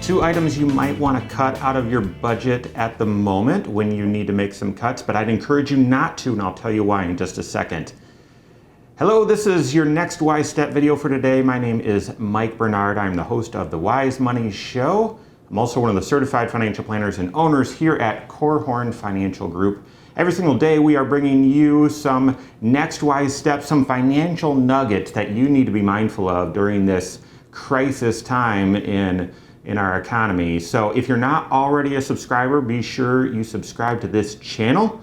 Two items you might want to cut out of your budget at the moment when you need to make some cuts, but I'd encourage you not to, and I'll tell you why in just a second. Hello, this is your next Wise Step video for today. My name is Mike Bernard. I'm the host of the Wise Money Show. I'm also one of the certified financial planners and owners here at Korhorn Financial Group. Every single day we are bringing you some next wise steps, some financial nuggets that you need to be mindful of during this crisis time in our economy. So if you're not already a subscriber, be sure you subscribe to this channel,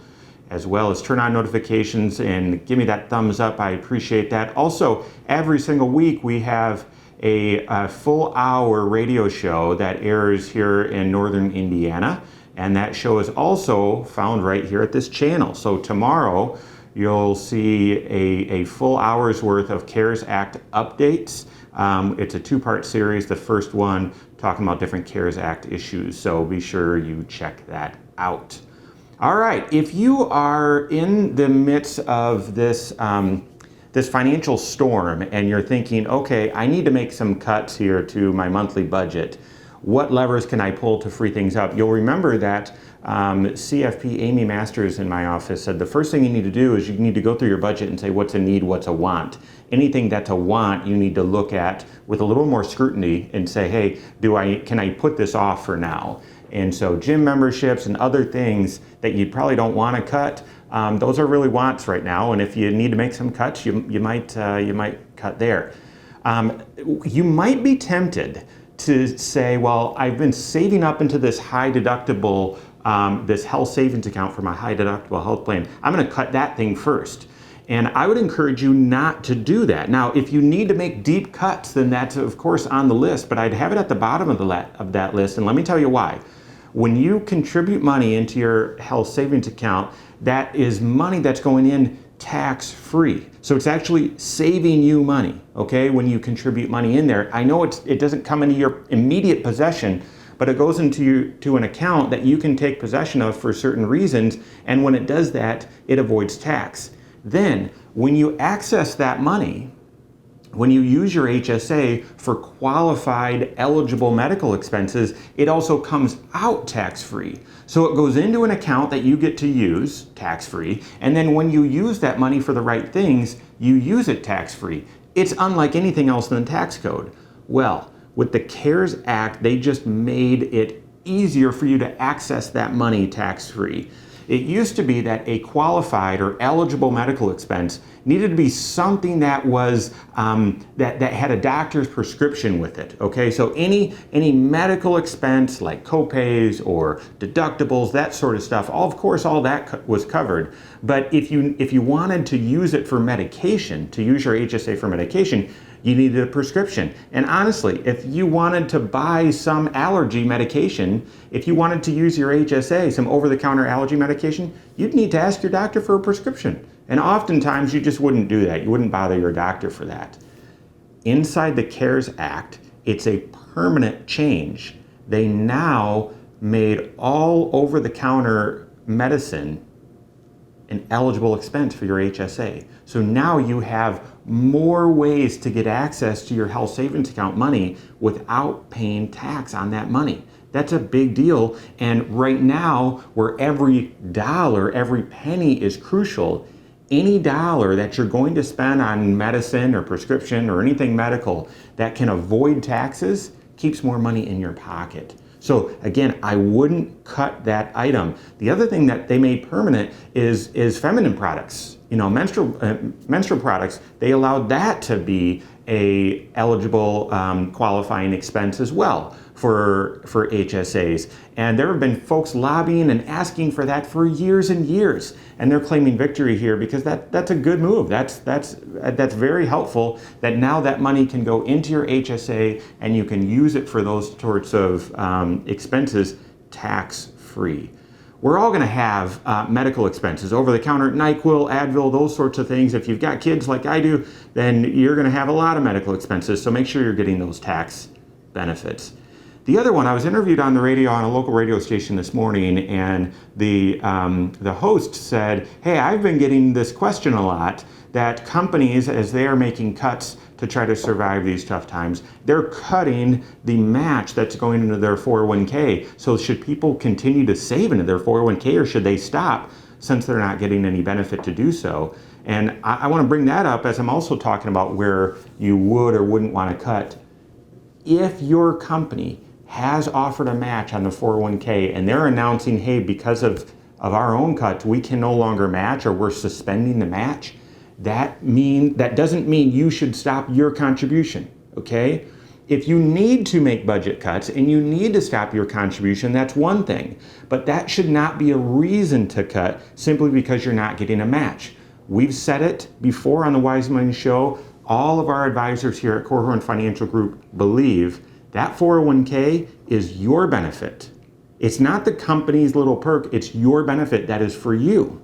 as well as turn on notifications and give me that thumbs up. I appreciate that. Also, every single week we have a full hour radio show that airs here in northern Indiana, and that show is also found right here at this channel. So tomorrow you'll see a full hour's worth of CARES Act updates. It's a two-part series. The first one talking about different CARES Act issues, so be sure you check that out. All right, if you are in the midst of this this financial storm and you're thinking, okay, I need to make some cuts here to my monthly budget, what levers can I pull to free things up? You'll remember that CFP Amy Masters in my office said the first thing you need to do is you need to go through your budget and say what's a need, what's a want. Anything that's a want you need to look at with a little more scrutiny and say, hey, can I put this off for now? And so gym memberships and other things that you probably don't want to cut, those are really wants right now. And if you need to make some cuts, you might cut there. You might be tempted to say, well, I've been saving up into this high deductible, this health savings account for my high deductible health plan. I'm going to cut that thing first. And I would encourage you not to do that. Now, if you need to make deep cuts, then that's of course on the list, but I'd have it at the bottom of that list. And let me tell you why. When you contribute money into your health savings account, that is money that's going in tax-free. So it's actually saving you money, okay, when you contribute money in there. I know it doesn't come into your immediate possession, but it goes to an account that you can take possession of for certain reasons, and when it does that, it avoids tax. Then, when you access that money, when you use your HSA for qualified eligible medical expenses, it also comes out tax-free. So it goes into an account that you get to use tax-free, and then when you use that money for the right things, you use it tax-free. It's unlike anything else in the tax code. Well, with the CARES Act, they just made it easier for you to access that money tax-free. It used to be that a qualified or eligible medical expense needed to be something that was that had a doctor's prescription with it. Okay, so any medical expense like copays or deductibles, that sort of stuff, of course all that was covered. But if you wanted to use it for medication, to use your HSA for medication, you needed a prescription. And honestly, if you wanted to buy some allergy medication, if you wanted to use your HSA, some over-the-counter allergy medication, you'd need to ask your doctor for a prescription. And oftentimes you just wouldn't do that. You wouldn't bother your doctor for that. Inside the CARES Act, it's a permanent change. They now made all over-the-counter medicine an eligible expense for your HSA. So now you have more ways to get access to your health savings account money without paying tax on that money. That's a big deal. And right now, where every dollar, every penny is crucial, any dollar that you're going to spend on medicine or prescription or anything medical that can avoid taxes keeps more money in your pocket. So again, I wouldn't cut that item. The other thing that they made permanent is feminine products. You know, menstrual products, they allowed that to be a eligible qualifying expense as well for HSAs. And there have been folks lobbying and asking for that for years and years. And they're claiming victory here because that's a good move. That's very helpful that now that money can go into your HSA and you can use it for those sorts of expenses tax-free. We're all going to have medical expenses, over-the-counter NyQuil, Advil, those sorts of things. If you've got kids like I do, then you're going to have a lot of medical expenses. So make sure you're getting those tax benefits. The other one, I was interviewed on the radio on a local radio station this morning, and the host said, hey, I've been getting this question a lot, that companies, as they are making cuts to try to survive these tough times, they're cutting the match that's going into their 401k. So should people continue to save into their 401k, or should they stop since they're not getting any benefit to do so? And I want to bring that up as I'm also talking about where you would or wouldn't want to cut. If your company has offered a match on the 401k and they're announcing, hey, because of our own cuts, we can no longer match, or we're suspending the match, that doesn't mean you should stop your contribution, okay? If you need to make budget cuts and you need to stop your contribution, that's one thing. But that should not be a reason to cut simply because you're not getting a match. We've said it before on the Wise Money Show. All of our advisors here at Korhorn Financial Group believe that 401k is your benefit. It's not the company's little perk, it's your benefit that is for you.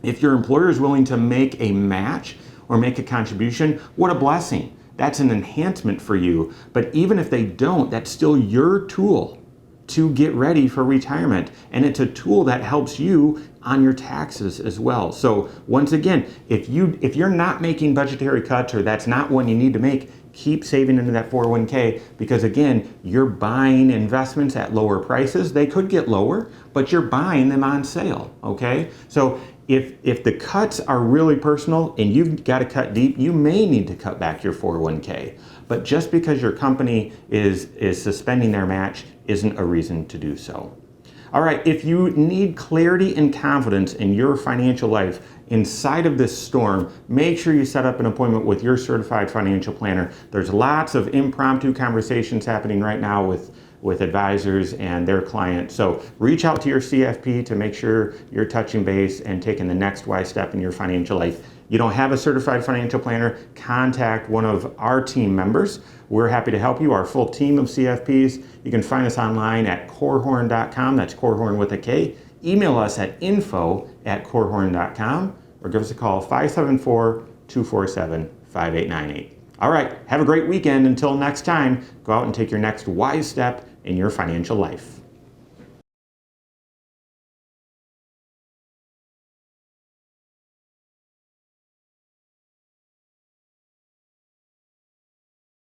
If your employer is willing to make a match or make a contribution, what a blessing. That's an enhancement for you. But even if they don't, that's still your tool to get ready for retirement. And it's a tool that helps you on your taxes as well. So once again, if you're not making budgetary cuts, or that's not one you need to make, keep saving into that 401k, because again, you're buying investments at lower prices. They could get lower, but you're buying them on sale, okay? So if the cuts are really personal and you've got to cut deep, you may need to cut back your 401k. But just because your company is suspending their match isn't a reason to do so. All right, if you need clarity and confidence in your financial life inside of this storm, make sure you set up an appointment with your certified financial planner. There's lots of impromptu conversations happening right now with advisors and their clients. So reach out to your CFP to make sure you're touching base and taking the next wise step in your financial life. You don't have a certified financial planner, contact one of our team members. We're happy to help you, our full team of CFPs. You can find us online at korhorn.com. That's Korhorn with a K. Email us at info@korhorn.com, or give us a call 574-247-5898. All right, have a great weekend. Until next time, go out and take your next wise step in your financial life.